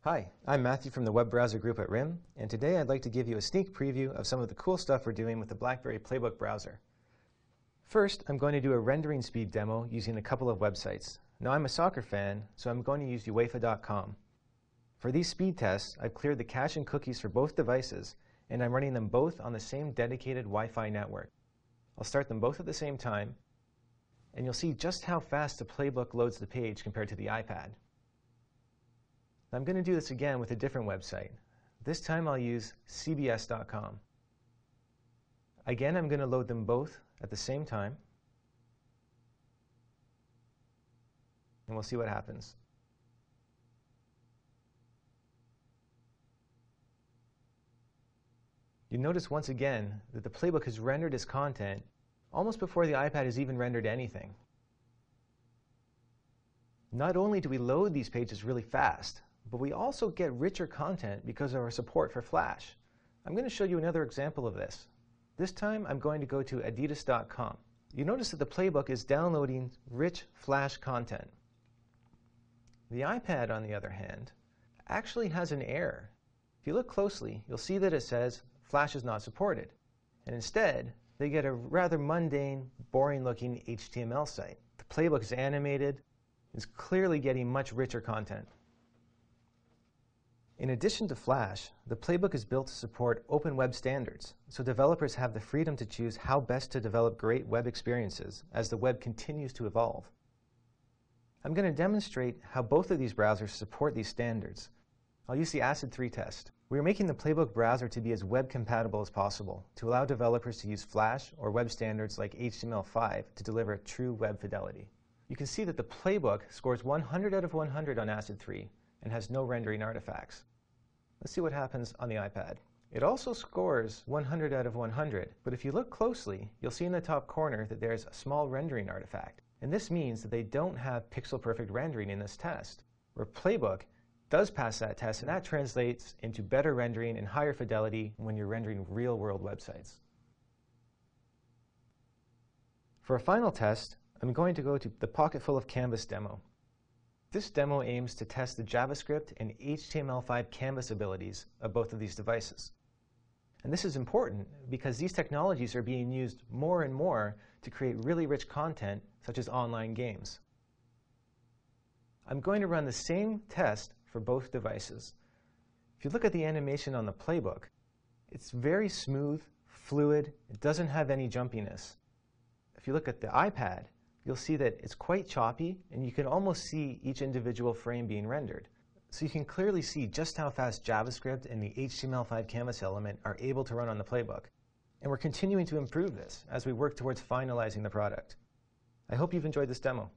Hi, I'm Matthew from the web browser group at RIM, and today I'd like to give you a sneak preview of some of the cool stuff we're doing with the BlackBerry PlayBook browser. First, I'm going to do a rendering speed demo using a couple of websites. Now, I'm a soccer fan, so I'm going to use UEFA.com. For these speed tests, I've cleared the cache and cookies for both devices, and I'm running them both on the same dedicated Wi-Fi network. I'll start them both at the same time, and you'll see just how fast the PlayBook loads the page compared to the iPad. I'm going to do this again with a different website. This time I'll use cbs.com. Again, I'm going to load them both at the same time, and we'll see what happens. You notice once again that the PlayBook has rendered its content almost before the iPad has even rendered anything. Not only do we load these pages really fast, but we also get richer content because of our support for Flash. I'm going to show you another example of this. This time I'm going to go to adidas.com. You notice that the PlayBook is downloading rich Flash content. The iPad, on the other hand, actually has an error. If you look closely, you'll see that it says Flash is not supported. And instead, they get a rather mundane, boring-looking HTML site. The PlayBook is animated, is clearly getting much richer content. In addition to Flash, the PlayBook is built to support open web standards, so developers have the freedom to choose how best to develop great web experiences as the web continues to evolve. I'm going to demonstrate how both of these browsers support these standards. I'll use the ACID3 test. We are making the PlayBook browser to be as web compatible as possible to allow developers to use Flash or web standards like HTML5 to deliver true web fidelity. You can see that the PlayBook scores 100 out of 100 on ACID3 and has no rendering artifacts. Let's see what happens on the iPad. It also scores 100 out of 100, but if you look closely, you'll see in the top corner that there's a small rendering artifact. And this means that they don't have pixel-perfect rendering in this test, where PlayBook does pass that test, and that translates into better rendering and higher fidelity when you're rendering real-world websites. For a final test, I'm going to go to the Pocket Full of Canvas demo. This demo aims to test the JavaScript and HTML5 canvas abilities of both of these devices. And this is important because these technologies are being used more and more to create really rich content, such as online games. I'm going to run the same test for both devices. If you look at the animation on the PlayBook, it's very smooth, fluid, it doesn't have any jumpiness. If you look at the iPad, you'll see that it's quite choppy, and you can almost see each individual frame being rendered. So you can clearly see just how fast JavaScript and the HTML5 canvas element are able to run on the PlayBook. And we're continuing to improve this as we work towards finalizing the product. I hope you've enjoyed this demo.